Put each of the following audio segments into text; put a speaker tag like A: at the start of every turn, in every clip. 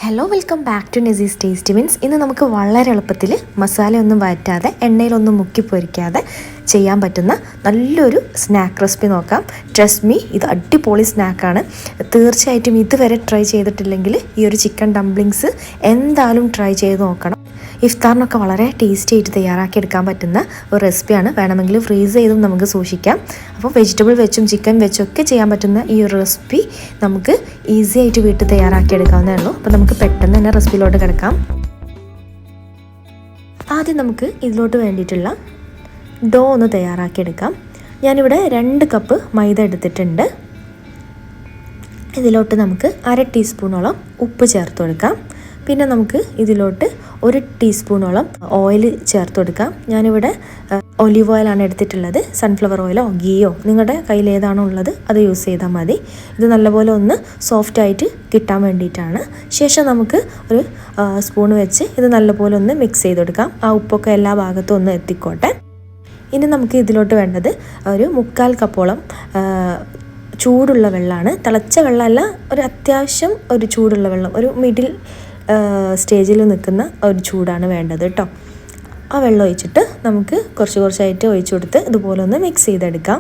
A: Hello welcome back to Nesi's tasty മീൻസ്. ഇന്ന് നമുക്ക് വളരെ എളുപ്പത്തിൽ മസാലയൊന്നും വഴറ്റാതെ എണ്ണയിലൊന്നും മുക്കി പൊരിക്കാതെ ചെയ്യാൻ പറ്റുന്ന നല്ലൊരു സ്നാക്ക് റെസിപ്പി നോക്കാം. ട്രസ്റ്റ് മീ, ഇത് അടിപൊളി സ്നാക്കാണ്. തീർച്ചയായിട്ടും ഇതുവരെ ട്രൈ ചെയ്തിട്ടില്ലെങ്കിൽ ഈ ഒരു ചിക്കൻ ഡംപ്ലിങ്സ് എന്തായാലും ട്രൈ ചെയ്ത് നോക്കണം. ഇഫ്താറിനൊക്കെ വളരെ ടേസ്റ്റി ആയിട്ട് തയ്യാറാക്കിയെടുക്കാൻ പറ്റുന്ന ഒരു റെസിപ്പിയാണ്. വേണമെങ്കിൽ ഫ്രീസ് ചെയ്തും നമുക്ക് സൂക്ഷിക്കാം. അപ്പോൾ വെജിറ്റബിൾ വെച്ചും ചിക്കൻ വെച്ചും ഒക്കെ ചെയ്യാൻ പറ്റുന്ന ഈ ഒരു റെസിപ്പി നമുക്ക് ഈസി ആയിട്ട് വീട്ടിൽ തയ്യാറാക്കിയെടുക്കാവുന്നതേ ഉള്ളൂ. അപ്പോൾ നമുക്ക് പെട്ടെന്ന് തന്നെ റെസിപ്പിയിലോട്ട് കിടക്കാം. ആദ്യം നമുക്ക് ഇതിലോട്ട് വേണ്ടിയിട്ടുള്ള ഡോ ഒന്ന് തയ്യാറാക്കിയെടുക്കാം. ഞാനിവിടെ 2 കപ്പ് മൈദ എടുത്തിട്ടുണ്ട്. ഇതിലോട്ട് നമുക്ക് 1/2 ടീസ്പൂണോളം ഉപ്പ് ചേർത്ത് കൊടുക്കാം. പിന്നെ നമുക്ക് ഇതിലോട്ട് 1 ടീസ്പൂണോളം ഓയിൽ ചേർത്ത് കൊടുക്കാം. ഞാനിവിടെ ഒലീവ് ഓയിലാണ് എടുത്തിട്ടുള്ളത്. സൺഫ്ലവർ ഓയിലോ ഗീയോ നിങ്ങളുടെ കയ്യിൽ ഏതാണോ ഉള്ളത് അത് യൂസ് ചെയ്താൽ മതി. ഇത് നല്ലപോലെ ഒന്ന് സോഫ്റ്റായിട്ട് കിട്ടാൻ വേണ്ടിയിട്ടാണ്. ശേഷം നമുക്ക് ഒരു സ്പൂൺ വെച്ച് ഇത് നല്ലപോലെ ഒന്ന് മിക്സ് ചെയ്ത് കൊടുക്കാം. ആ ഉപ്പൊക്കെ എല്ലാ ഭാഗത്തും ഒന്ന് എത്തിക്കോട്ടെ. ഇനി നമുക്ക് ഇതിലോട്ട് വേണ്ടത് ഒരു 1/4 കപ്പോളം ചൂടുള്ള വെള്ളമാണ്. തിളച്ച വെള്ളമല്ല, ഒരു അത്യാവശ്യം ഒരു ചൂടുള്ള വെള്ളം, ഒരു മിഡിൽ സ്റ്റേജിൽ നിൽക്കുന്ന ഒരു ചൂടാണ് വേണ്ടത് കേട്ടോ. ആ വെള്ളം ഒഴിച്ചിട്ട് നമുക്ക് കുറച്ചായിട്ട് ഒഴിച്ചു കൊടുത്ത് ഇതുപോലെ ഒന്ന് മിക്സ് ചെയ്തെടുക്കാം.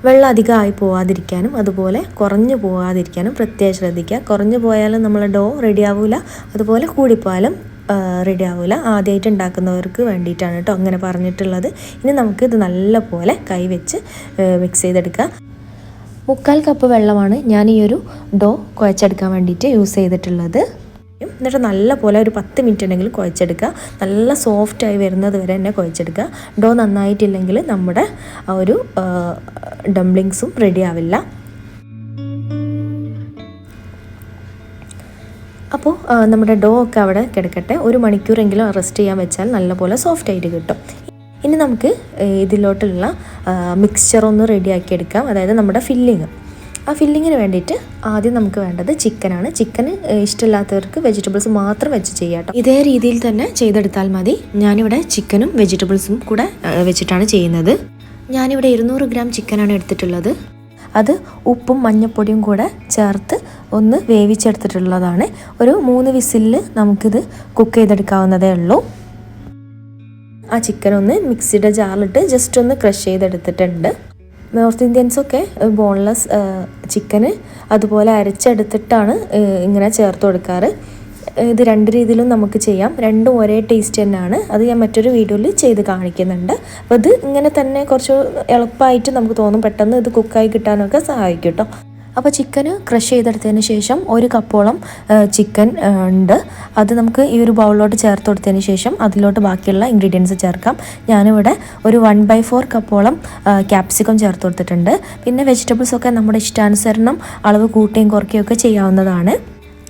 A: വെള്ളം അധികമായി പോവാതിരിക്കാനും അതുപോലെ കുറഞ്ഞു പോകാതിരിക്കാനും പ്രത്യേകം ശ്രദ്ധിക്കുക. കുറഞ്ഞു പോയാലും നമ്മൾ ഡോ റെഡി ആവില്ല, അതുപോലെ കൂടിപ്പോയാലും റെഡി ആവില്ല. ആദ്യമായിട്ട് ഉണ്ടാക്കുന്നവർക്ക് വേണ്ടിയിട്ടാണ് കേട്ടോ അങ്ങനെ പറഞ്ഞിട്ടുള്ളത്. ഇനി നമുക്ക് ഇത് നല്ലപോലെ കൈ വെച്ച് മിക്സ് ചെയ്തെടുക്കുക. 1/4 കപ്പ് വെള്ളമാണ് ഞാൻ ഈ ഒരു ഡോ കുഴച്ചെടുക്കാൻ വേണ്ടിയിട്ട് യൂസ് ചെയ്തിട്ടുള്ളത്. എന്നിട്ട് നല്ല പോലെ ഒരു 10 മിനിറ്റ് ഉണ്ടെങ്കിൽ കുഴച്ചെടുക്കുക. നല്ല സോഫ്റ്റായി വരുന്നത് വരെ തന്നെ കുഴച്ചെടുക്കുക. ഡോ നന്നായിട്ടില്ലെങ്കിൽ നമ്മുടെ ഒരു ഡംപ്ലിങ്സും റെഡി ആവില്ല. അപ്പോൾ നമ്മുടെ ഡോ ഒക്കെ അവിടെ കിടക്കട്ടെ. 1 മണിക്കൂറെങ്കിലും റെസ്റ്റ് ചെയ്യാൻ വെച്ചാൽ നല്ലപോലെ സോഫ്റ്റായിട്ട് കിട്ടും. ഇനി നമുക്ക് ഇതിലോട്ടുള്ള മിക്സ്ചർ ഒന്ന് റെഡിയാക്കി എടുക്കാം, അതായത് നമ്മുടെ ഫില്ലിങ്. ആ ഫില്ലിങ്ങിന് വേണ്ടിയിട്ട് ആദ്യം നമുക്ക് വേണ്ടത് ചിക്കനാണ്. ചിക്കന് ഇഷ്ടമില്ലാത്തവർക്ക് വെജിറ്റബിൾസ് മാത്രം വെച്ച് ചെയ്യാം കേട്ടോ. ഇതേ രീതിയിൽ തന്നെ ചെയ്തെടുത്താൽ മതി. ഞാനിവിടെ ചിക്കനും വെജിറ്റബിൾസും കൂടെ വെച്ചിട്ടാണ് ചെയ്യുന്നത്. ഞാനിവിടെ 200 ഗ്രാം ചിക്കനാണ് എടുത്തിട്ടുള്ളത്. അത് ഉപ്പും മഞ്ഞൾപ്പൊടിയും കൂടെ ചേർത്ത് ഒന്ന് വേവിച്ചെടുത്തിട്ടുള്ളതാണ്. ഒരു 3 വിസിലിൽ നമുക്കിത് കുക്ക് ചെയ്തെടുക്കാവുന്നതേ ഉള്ളൂ. ആ ചിക്കൻ ഒന്ന് മിക്സിയുടെ ജാറിലിട്ട് ജസ്റ്റ് ഒന്ന് ക്രഷ് ചെയ്തെടുത്തിട്ടുണ്ട്. നോർത്ത് ഇന്ത്യൻസൊക്കെ ബോൺലെസ് ചിക്കന് അതുപോലെ അരച്ചെടുത്തിട്ടാണ് ഇങ്ങനെ ചേർത്ത് കൊടുക്കാറ്. ഇത് 2 രീതിയിലും നമുക്ക് ചെയ്യാം. രണ്ടും ഒരേ ടേസ്റ്റ് തന്നെയാണ്. അത് ഞാൻ മറ്റൊരു വീഡിയോയിൽ ചെയ്ത് കാണിക്കുന്നുണ്ട്. അപ്പോൾ ഇത് ഇങ്ങനെ തന്നെ കുറച്ച് എളുപ്പമായിട്ട് നമുക്ക് തോന്നും. പെട്ടെന്ന് ഇത് കുക്കായി കിട്ടാനൊക്കെ സഹായിക്കും കേട്ടോ. അപ്പോൾ ചിക്കന് ക്രഷ് ചെയ്തെടുത്തതിന് ശേഷം 1 കപ്പോളം ചിക്കൻ ഉണ്ട്. അത് നമുക്ക് ഈ ഒരു ബൗളിലോട്ട് ചേർത്ത് കൊടുത്തതിന് ശേഷം അതിലോട്ട് ബാക്കിയുള്ള ഇൻഗ്രീഡിയൻസ് ചേർക്കാം. ഞാനിവിടെ ഒരു 1/4 കപ്പോളം ക്യാപ്സിക്കം ചേർത്ത് കൊടുത്തിട്ടുണ്ട്. പിന്നെ വെജിറ്റബിൾസൊക്കെ നമ്മുടെ ഇഷ്ടാനുസരണം അളവ് കൂട്ടുകയും കുറയ്ക്കുകയും ഒക്കെ ചെയ്യാവുന്നതാണ്.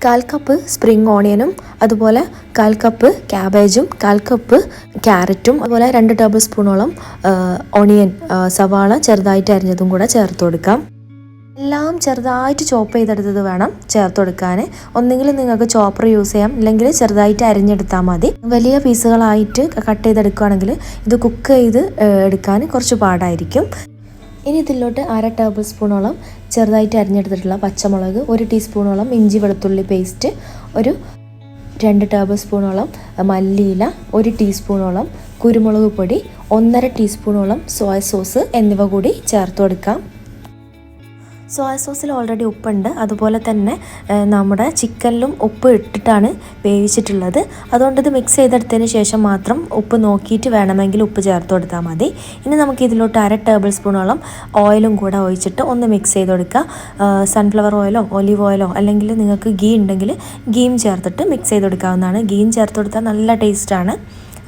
A: 1/4 കപ്പ് സ്പ്രിംഗ് ഓണിയനും അതുപോലെ 1/4 കപ്പ് ക്യാബേജും 1/4 കപ്പ് ക്യാരറ്റും അതുപോലെ 2 ടേബിൾ സ്പൂണോളം ഓണിയൻ സവാള ചെറുതായിട്ട് അരിഞ്ഞതും കൂടെ ചേർത്ത് കൊടുക്കാം. എല്ലാം ചെറുതായിട്ട് ചോപ്പ് ചെയ്തെടുത്തത് വേണം ചേർത്ത് കൊടുക്കാൻ. ഒന്നെങ്കിൽ നിങ്ങൾക്ക് ചോപ്പർ യൂസ് ചെയ്യാം, അല്ലെങ്കിൽ ചെറുതായിട്ട് അരിഞ്ഞെടുത്താൽ മതി. വലിയ പീസുകളായിട്ട് കട്ട് ചെയ്തെടുക്കുകയാണെങ്കിൽ ഇത് കുക്ക് ചെയ്ത് എടുക്കാൻ കുറച്ച് പാടായിരിക്കും. ഇനി ഇതിലോട്ട് 1/2 ടേബിൾ സ്പൂണോളം ചെറുതായിട്ട് അരിഞ്ഞെടുത്തിട്ടുള്ള പച്ചമുളക്, 1 ടീസ്പൂണോളം ഇഞ്ചി വെളുത്തുള്ളി പേസ്റ്റ്, ഒരു 2 ടേബിൾ സ്പൂണോളം മല്ലിയില, 1 ടീസ്പൂണോളം കുരുമുളക് പൊടി, 1.5 ടീസ്പൂണോളം സോയ സോസ് എന്നിവ കൂടി ചേർത്ത് കൊടുക്കാം. സോയ സോസിൽ ഓൾറെഡി ഉപ്പുണ്ട്. അതുപോലെ തന്നെ നമ്മുടെ ചിക്കനിലും ഉപ്പ് ഇട്ടിട്ടാണ് വേവിച്ചിട്ടുള്ളത്. അതുകൊണ്ട് ഇത് മിക്സ് ചെയ്തെടുത്തതിന് ശേഷം മാത്രം ഉപ്പ് നോക്കിയിട്ട് വേണമെങ്കിൽ ഉപ്പ് ചേർത്ത് കൊടുത്താൽ മതി. ഇനി നമുക്ക് ഇതിലോട്ട് 1/2 ടേബിൾ സ്പൂണോളം ഓയിലും കൂടെ ഒഴിച്ചിട്ട് ഒന്ന് മിക്സ് ചെയ്ത് കൊടുക്കുക. സൺഫ്ലവർ ഓയിലോ ഒലീവ് ഓയിലോ അല്ലെങ്കിൽ നിങ്ങൾക്ക് ഗീ ഉണ്ടെങ്കിൽ ഗീയും ചേർത്തിട്ട് മിക്സ് ചെയ്ത് കൊടുക്കാവുന്നതാണ്. ഗീയും ചേർത്ത് കൊടുത്താൽ നല്ല ടേസ്റ്റാണ്.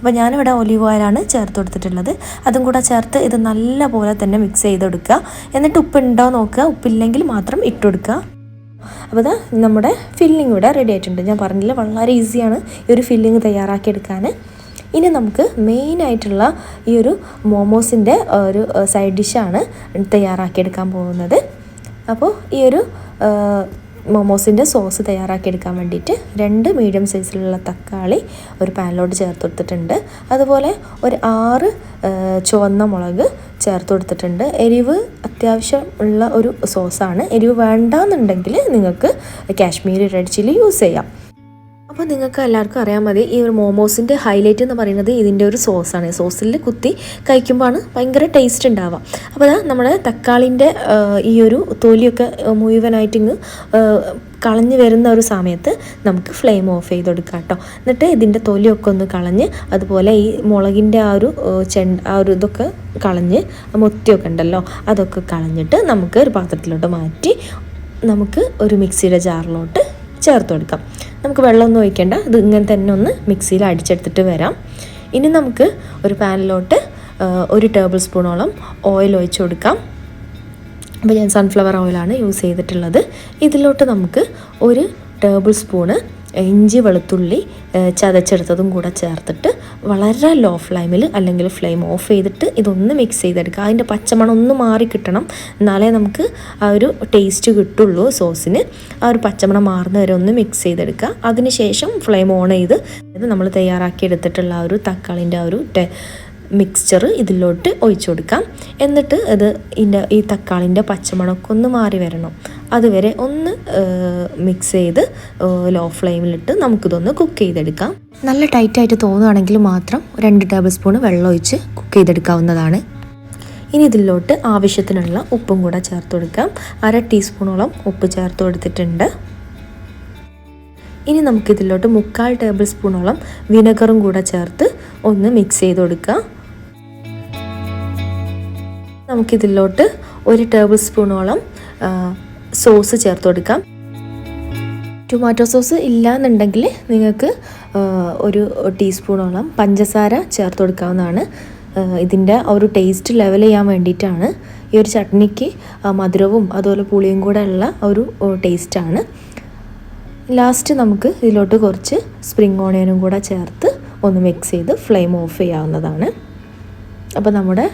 A: അപ്പോൾ ഞാനിവിടെ ഒലീവ് ഓയിലാണ് ചേർത്ത് കൊടുത്തിട്ടുള്ളത്. അതും കൂടെ ചേർത്ത് ഇത് നല്ല പോലെ തന്നെ മിക്സ് ചെയ്ത് കൊടുക്കുക. എന്നിട്ട് ഉപ്പുണ്ടോ നോക്കുക, ഉപ്പില്ലെങ്കിൽ മാത്രം ഇട്ട് കൊടുക്കുക. അപ്പോൾ ഇതാ നമ്മുടെ ഫില്ലിംഗ് ഇവിടെ റെഡി ആയിട്ടുണ്ട്. ഞാൻ പറഞ്ഞില്ല, വളരെ ഈസിയാണ് ഈ ഒരു ഫില്ലിങ് തയ്യാറാക്കിയെടുക്കാൻ. ഇനി നമുക്ക് മെയിനായിട്ടുള്ള ഈ ഒരു മോമോസിൻ്റെ ഒരു സൈഡ് ഡിഷാണ് തയ്യാറാക്കിയെടുക്കാൻ പോകുന്നത്. അപ്പോൾ ഈ ഒരു മോമോസിൻ്റെ സോസ് തയ്യാറാക്കിയെടുക്കാൻ വേണ്ടിയിട്ട് 2 മീഡിയം സൈസിലുള്ള തക്കാളി ഒരു പാനിലോട്ട് ചേർത്ത് കൊടുത്തിട്ടുണ്ട്. അതുപോലെ ഒരു 6 ചുവന്ന മുളക് ചേർത്ത് കൊടുത്തിട്ടുണ്ട്. എരിവ് അത്യാവശ്യം ഉള്ള ഒരു സോസാണ്. എരിവ് വേണ്ടാന്നുണ്ടെങ്കിൽ നിങ്ങൾക്ക് കാശ്മീരി റെഡ് ചില്ലി യൂസ് ചെയ്യാം. അപ്പോൾ നിങ്ങൾക്ക് എല്ലാവർക്കും അറിയാൻ മതി ഈ ഒരു മോമോസിൻ്റെ ഹൈലൈറ്റ് എന്ന് പറയുന്നത് ഇതിൻ്റെ ഒരു സോസാണ്. സോസിൽ കുത്തി കഴിക്കുമ്പോഴാണ് ഭയങ്കര ടേസ്റ്റ് ഉണ്ടാവുക. അപ്പോൾ നമ്മുടെ തക്കാളിൻ്റെ ഈ ഒരു തൊലിയൊക്കെ മുഴുവനായിട്ടിങ്ങ് കളഞ്ഞ് വരുന്ന ഒരു സമയത്ത് നമുക്ക് ഫ്ലെയിം ഓഫ് ചെയ്ത് കൊടുക്കാം കേട്ടോ. എന്നിട്ട് ഇതിൻ്റെ തൊലിയൊക്കെ ഒന്ന് കളഞ്ഞ് അതുപോലെ ഈ മുളകിൻ്റെ ആ ഒരു ഇതൊക്കെ കളഞ്ഞ് മുത്തിയൊക്കെ ഉണ്ടല്ലോ അതൊക്കെ കളഞ്ഞിട്ട് നമുക്ക് ഒരു പാത്രത്തിലോട്ട് മാറ്റി നമുക്ക് ഒരു മിക്സിയുടെ ജാറിലോട്ട് ചേർത്ത് കൊടുക്കാം. നമുക്ക് വെള്ളമൊന്നും ഒഴിക്കേണ്ട, ഇത് ഇങ്ങനെ തന്നെ ഒന്ന് മിക്സിയിൽ അടിച്ചെടുത്തിട്ട് വരാം. ഇനി നമുക്ക് ഒരു പാനിലോട്ട് 1 ടേബിൾ സ്പൂണോളം ഓയിൽ ഒഴിച്ച് കൊടുക്കാം. അപ്പോൾ ഞാൻ സൺഫ്ലവർ ഓയിലാണ് യൂസ് ചെയ്തിട്ടുള്ളത്. ഇതിലോട്ട് നമുക്ക് 1 ടേബിൾ സ്പൂണ് ഇഞ്ചി വെളുത്തുള്ളി ചതച്ചെടുത്തതും കൂടെ ചേർത്തിട്ട് വളരെ ലോ ഫ്ലെയിമിൽ അല്ലെങ്കിൽ ഫ്ലെയിം ഓഫ് ചെയ്തിട്ട് ഇതൊന്ന് മിക്സ് ചെയ്തെടുക്കുക. അതിൻ്റെ പച്ചമണം ഒന്ന് മാറി കിട്ടണം, എന്നാലേ നമുക്ക് ആ ഒരു ടേസ്റ്റ് കിട്ടുള്ളൂ സോസിന്. ആ ഒരു പച്ചമണം മാറുന്ന വരെ ഒന്ന് മിക്സ് ചെയ്തെടുക്കുക. അതിനുശേഷം ഫ്ലെയിം ഓൺ ചെയ്ത് നമ്മൾ തയ്യാറാക്കി എടുത്തിട്ടുള്ള ആ ഒരു തക്കാളിൻ്റെ ആ ഒരു മിക്സ്ചർ ഇതിലോട്ട് ഒഴിച്ചു കൊടുക്കാം. എന്നിട്ട് ഈ തക്കാളിൻ്റെ പച്ചമണമൊക്കെ ഒന്ന് മാറി വരണം, അതുവരെ ഒന്ന് മിക്സ് ചെയ്ത് ലോ ഫ്ലെയിമിലിട്ട് നമുക്കിതൊന്ന് കുക്ക് ചെയ്തെടുക്കാം. നല്ല ടൈറ്റായിട്ട് തോന്നുകയാണെങ്കിൽ മാത്രം 2 ടേബിൾ സ്പൂൺ വെള്ളം ഒഴിച്ച് കുക്ക് ചെയ്തെടുക്കാവുന്നതാണ്. ഇനി ഇതിലോട്ട് ആവശ്യത്തിനുള്ള ഉപ്പും കൂടെ ചേർത്ത് കൊടുക്കാം. 1/2 ടീസ്പൂണോളം ഉപ്പ് ചേർത്ത് കൊടുത്തിട്ടുണ്ട്. ഇനി നമുക്കിതിലോട്ട് 3/4 ടേബിൾ സ്പൂണോളം വിനെഗറും കൂടെ ചേർത്ത് ഒന്ന് മിക്സ് ചെയ്ത് കൊടുക്കാം. നമുക്കിതിലോട്ട് 1 ടേബിൾ സ്പൂണോളം സോസ് ചേർത്ത് കൊടുക്കാം. ടൊമാറ്റോ സോസ് ഇല്ലയെന്നുണ്ടെങ്കിൽ നിങ്ങൾക്ക് 1 ടീസ്പൂണോളം പഞ്ചസാര ചേർത്ത് കൊടുക്കാവുന്നതാണ്. ഇതിൻ്റെ ഒരു ടേസ്റ്റ് ലെവൽ ചെയ്യാൻ വേണ്ടിയിട്ടാണ്. ഈ ഒരു ചട്നിക്ക് മധുരവും അതുപോലെ പുളിയും കൂടെ ഉള്ള ഒരു ടേസ്റ്റാണ്. ലാസ്റ്റ് നമുക്ക് ഇതിലോട്ട് കുറച്ച് സ്പ്രിംഗ് ഓണിയനും കൂടെ ചേർത്ത് ഒന്ന് മിക്സ് ചെയ്ത് ഫ്ലെയിം ഓഫ് ചെയ്യാവുന്നതാണ്. അപ്പോൾ നമ്മുടെ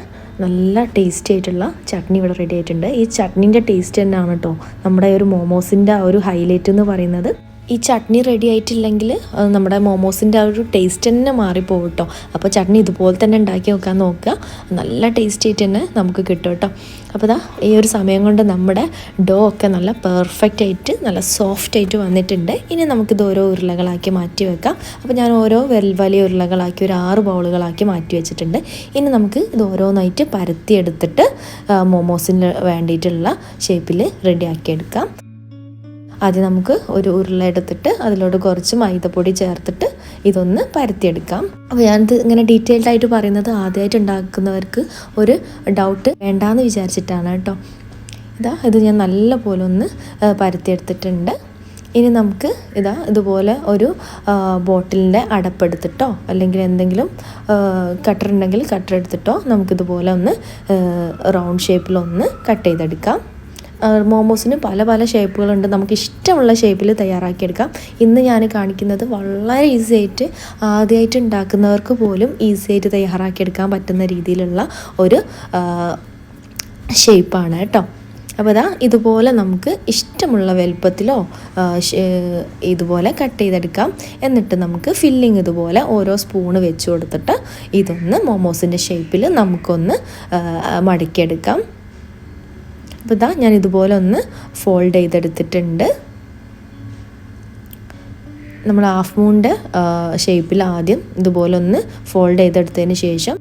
A: നല്ല ടേസ്റ്റി ആയിട്ടുള്ള ചട്നി ഇവിടെ റെഡി ആയിട്ടുണ്ട്. ഈ ചട്നീൻ്റെ ടേസ്റ്റ് തന്നെയാണ് കേട്ടോ നമ്മുടെ ഒരു മോമോസിൻ്റെ ആ ഒരു ഹൈലൈറ്റ് എന്ന് പറയുന്നത്. ഈ ചട്നി റെഡി ആയിട്ടില്ലെങ്കിൽ നമ്മുടെ മോമോസിൻ്റെ ആ ഒരു ടേസ്റ്റ് തന്നെ മാറിപ്പോകും കേട്ടോ. അപ്പോൾ ചട്നി ഇതുപോലെ തന്നെ ഉണ്ടാക്കി നോക്കാൻ നോക്കുക, നല്ല ടേസ്റ്റ് ആയിട്ട് തന്നെ നമുക്ക് കിട്ടും കേട്ടോ. അപ്പോൾ ഈ ഒരു സമയം കൊണ്ട് നമ്മുടെ ഡോ ഒക്കെ നല്ല പെർഫെക്റ്റ് ആയിട്ട് നല്ല സോഫ്റ്റ് ആയിട്ട് വന്നിട്ടുണ്ട്. ഇനി നമുക്കിത് ഓരോ ഉരുളകളാക്കി മാറ്റി വെക്കാം. അപ്പോൾ ഞാൻ ഓരോ വലിയ ഉരുളകളാക്കി ഒരു 6 ബൗളുകളാക്കി മാറ്റി വെച്ചിട്ടുണ്ട്. ഇനി നമുക്ക് ഇത് ഓരോന്നായിട്ട് പരത്തിയെടുത്തിട്ട് മോമോസിന് വേണ്ടിയിട്ടുള്ള ഷേപ്പിൽ റെഡിയാക്കിയെടുക്കാം. ആദ്യം നമുക്ക് ഒരു ഉരുള എടുത്തിട്ട് അതിലോട്ട് കുറച്ച് മൈദപ്പൊടി ചേർത്തിട്ട് ഇതൊന്ന് പരത്തിയെടുക്കാം. അപ്പോൾ ഞാനിത് ഇങ്ങനെ ഡീറ്റെയിൽഡ് ആയിട്ട് പറയുന്നത് ആദ്യമായിട്ട് ഉണ്ടാക്കുന്നവർക്ക് ഒരു ഡൗട്ട് വേണ്ടാന്ന് വിചാരിച്ചിട്ടാണ് കേട്ടോ. ഇത് ഞാൻ നല്ല പോലെ ഒന്ന് പരത്തിയെടുത്തിട്ടുണ്ട്. ഇനി നമുക്ക് ഇതുപോലെ ഒരു ബോട്ടിലിൻ്റെ അടപ്പെടുത്തിട്ടോ അല്ലെങ്കിൽ എന്തെങ്കിലും കട്ടർ ഉണ്ടെങ്കിൽ കട്ടർ എടുത്തിട്ടോ നമുക്കിതുപോലെ ഒന്ന് റൗണ്ട് ഷേപ്പിലൊന്ന് കട്ട് ചെയ്തെടുക്കാം. മോമോസിന് പല ഷേപ്പുകളുണ്ട്, നമുക്ക് ഇഷ്ടമുള്ള ഷേപ്പിൽ തയ്യാറാക്കിയെടുക്കാം. ഇന്ന് ഞാൻ കാണിക്കുന്നത് വളരെ ഈസി ആയിട്ട് ആദ്യമായിട്ട് ഉണ്ടാക്കുന്നവർക്ക് പോലും ഈസി ആയിട്ട് തയ്യാറാക്കിയെടുക്കാൻ പറ്റുന്ന രീതിയിലുള്ള ഒരു ഷേപ്പാണ് കേട്ടോ. അപ്പോൾ ഇതുപോലെ നമുക്ക് ഇഷ്ടമുള്ള വലുപ്പത്തിലോ ഇതുപോലെ കട്ട് ചെയ്തെടുക്കാം. എന്നിട്ട് നമുക്ക് ഫില്ലിങ് ഇതുപോലെ ഓരോ സ്പൂണ് വെച്ച് കൊടുത്തിട്ട് ഇതൊന്ന് മോമോസിൻ്റെ ഷേപ്പിൽ നമുക്കൊന്ന് മടക്കിയെടുക്കാം. അപ്പോൾ ഞാൻ ഇതുപോലെ ഒന്ന് ഫോൾഡ് ചെയ്തെടുത്തിട്ടുണ്ട്. നമ്മൾ ഹാഫ് മൂണിൻ്റെ ഷേപ്പിൽ ആദ്യം ഇതുപോലെ ഒന്ന് ഫോൾഡ് ചെയ്തെടുത്തതിന് ശേഷം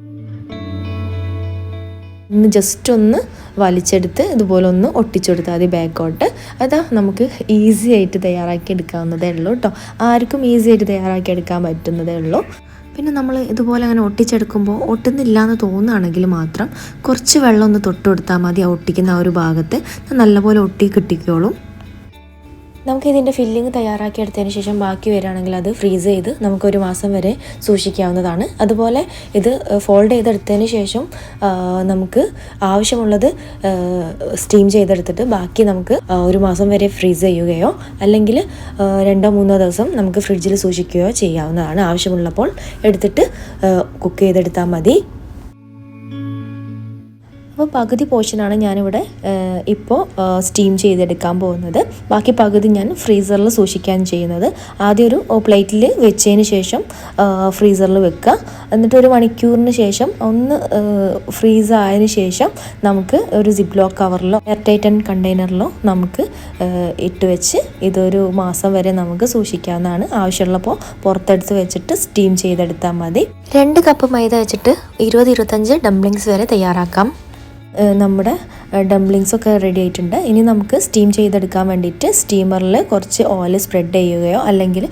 A: ജസ്റ്റ് ഒന്ന് വലിച്ചെടുത്ത് ഇതുപോലെ ഒന്ന് ഒട്ടിച്ചെടുത്താൽ മതി ബാക്കോട്ട്. നമുക്ക് ഈസി ആയിട്ട് തയ്യാറാക്കി എടുക്കാവുന്നതേ ഉള്ളൂ കേട്ടോ. ആർക്കും ഈസി ആയിട്ട് തയ്യാറാക്കി എടുക്കാൻ പറ്റുന്നതേ ഉള്ളൂ. പിന്നെ നമ്മൾ ഇതുപോലെ അങ്ങനെ ഒട്ടിച്ചെടുക്കുമ്പോൾ ഒട്ടുന്നില്ല എന്ന് തോന്നുകയാണെങ്കിൽ മാത്രം കുറച്ച് വെള്ളം ഒന്ന് തൊട്ട് കൊടുത്താൽ മതി. ആ ഒട്ടിക്കുന്ന ആ ഒരു ഭാഗത്ത് നല്ലപോലെ ഒട്ടി കിട്ടിക്കോളും. നമുക്കിതിൻ്റെ ഫില്ലിങ് തയ്യാറാക്കിയെടുത്തതിന് ശേഷം ബാക്കി വരികയാണെങ്കിൽ അത് ഫ്രീസ് ചെയ്ത് നമുക്കൊരു മാസം വരെ സൂക്ഷിക്കാവുന്നതാണ്. അതുപോലെ ഇത് ഫോൾഡ് ചെയ്തെടുത്തതിന് ശേഷം നമുക്ക് ആവശ്യമുള്ളത് സ്റ്റീം ചെയ്തെടുത്തിട്ട് ബാക്കി നമുക്ക് ഒരു മാസം വരെ ഫ്രീസ് ചെയ്യുകയോ അല്ലെങ്കിൽ 2-3 ദിവസം നമുക്ക് ഫ്രിഡ്ജിൽ സൂക്ഷിക്കുകയോ ചെയ്യാവുന്നതാണ്. ആവശ്യമുള്ളപ്പോൾ എടുത്തിട്ട് കുക്ക് ചെയ്തെടുത്താൽ മതി. അപ്പോൾ പകുതി പോർഷനാണ് ഞാനിവിടെ ഇപ്പോൾ സ്റ്റീം ചെയ്തെടുക്കാൻ പോകുന്നത്. ബാക്കി പകുതി ഞാൻ ഫ്രീസറിൽ സൂക്ഷിക്കാൻ ചെയ്യുന്നത്. ആദ്യം ഒരു പ്ലേറ്റിൽ വെച്ചതിന് ശേഷം ഫ്രീസറിൽ വെക്കുക. എന്നിട്ട് ഒരു മണിക്കൂറിന് ശേഷം ഒന്ന് ഫ്രീസ് ആയതിന് ശേഷം നമുക്ക് ഒരു സിപ്പ് ലോക്ക് കവറിലോ എയർ ടൈറ്റൻ കണ്ടെയ്നറിലോ നമുക്ക് ഇട്ട് വെച്ച് ഇതൊരു മാസം വരെ നമുക്ക് സൂക്ഷിക്കാവുന്നതാണ്. ആവശ്യമുള്ളപ്പോൾ പുറത്തെടുത്ത് വെച്ചിട്ട് സ്റ്റീം ചെയ്തെടുത്താൽ മതി. 2 കപ്പ് മൈദ വെച്ചിട്ട് 20-25 ഡംപ്ലിങ്സ് വരെ തയ്യാറാക്കാം. നമ്മുടെ ഡംപ്ലിങ്സൊക്കെ റെഡി ആയിട്ടുണ്ട്. ഇനി നമുക്ക് സ്റ്റീം ചെയ്തെടുക്കാൻ വേണ്ടിയിട്ട് സ്റ്റീമറിൽ കുറച്ച് ഓയിൽ സ്പ്രെഡ് ചെയ്യുകയോ അല്ലെങ്കിൽ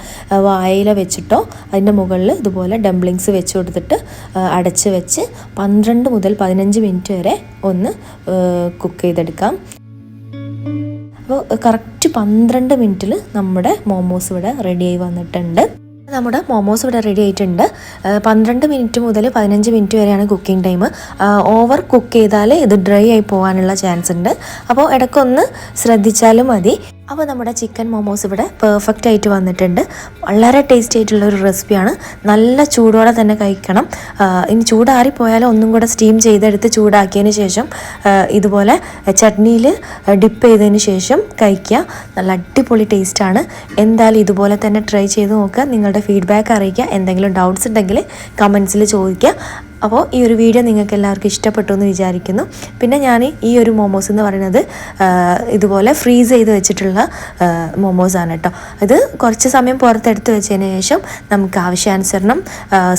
A: വാഴയില വെച്ചിട്ടോ അതിൻ്റെ മുകളിൽ ഇതുപോലെ ഡംപ്ലിങ്സ് വെച്ച് കൊടുത്തിട്ട് അടച്ച് വെച്ച് 12 മുതൽ 15 മിനിറ്റ് വരെ ഒന്ന് കുക്ക് ചെയ്തെടുക്കാം. അപ്പോൾ കറക്റ്റ് 12 മിനിറ്റിൽ നമ്മുടെ മോമോസ് ഇവിടെ റെഡിയായി വന്നിട്ടുണ്ട്. നമ്മുടെ മോമോസ് ഇവിടെ റെഡി ആയിട്ടുണ്ട്. 12 മിനിറ്റ് മുതൽ 15 മിനിറ്റ് വരെയാണ് കുക്കിംഗ് ടൈം. ഓവർ കുക്ക് ചെയ്താൽ ഇത് ഡ്രൈ ആയി പോകാനുള്ള ചാൻസ് ഉണ്ട്. അപ്പോൾ ഇടയ്ക്കൊന്ന് ശ്രദ്ധിച്ചാലും മതി. അപ്പോൾ നമ്മുടെ ചിക്കൻ മോമോസ് ഇവിടെ പെർഫെക്റ്റ് ആയിട്ട് വന്നിട്ടുണ്ട്. വളരെ ടേസ്റ്റി ആയിട്ടുള്ളൊരു റെസിപ്പിയാണ്. നല്ല ചൂടോടെ തന്നെ കഴിക്കണം. ഇനി ചൂടാറിപ്പോയാലും ഒന്നും കൂടെ സ്റ്റീം ചെയ്തെടുത്ത് ചൂടാക്കിയതിന് ശേഷം ഇതുപോലെ ചട്നിയിൽ ഡിപ്പ് ചെയ്തതിന് ശേഷം കഴിക്കുക. നല്ല അടിപൊളി ടേസ്റ്റാണ്. എന്തായാലും ഇതുപോലെ തന്നെ ട്രൈ ചെയ്ത് നോക്കുക. നിങ്ങളുടെ ഫീഡ്ബാക്ക് അറിയിക്കുക. എന്തെങ്കിലും ഡൗട്ട്സ് ഉണ്ടെങ്കിൽ കമൻസിൽ ചോദിക്കുക. അപ്പോൾ ഈ ഒരു വീഡിയോ നിങ്ങൾക്ക് എല്ലാവർക്കും ഇഷ്ടപ്പെട്ടു എന്ന് വിചാരിക്കുന്നു. പിന്നെ ഞാൻ ഈ ഒരു മോമോസ് എന്ന് പറയുന്നത് ഇതുപോലെ ഫ്രീസ് ചെയ്ത് വെച്ചിട്ടുള്ള മോമോസാണ് കേട്ടോ. ഇത് കുറച്ച് സമയം പുറത്തെടുത്ത് വെച്ചതിന് ശേഷം നമുക്ക് ആവശ്യാനുസരണം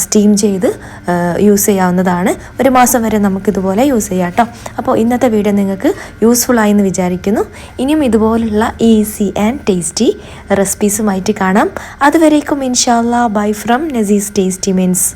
A: സ്റ്റീം ചെയ്ത് യൂസ് ചെയ്യാവുന്നതാണ്. 1 മാസം വരെ നമുക്കിതുപോലെ യൂസ് ചെയ്യാം കേട്ടോ. അപ്പോൾ ഇന്നത്തെ വീഡിയോ നിങ്ങൾക്ക് യൂസ്ഫുൾ ആയി എന്ന് വിചാരിക്കുന്നു. ഇനിയും ഇതുപോലുള്ള ഈസി ആൻഡ് ടേസ്റ്റി റെസിപ്പീസുമായിട്ട് കാണാം. അതുവരേക്കും ഇൻഷാ അല്ലാ bye from Nasi's tasty means.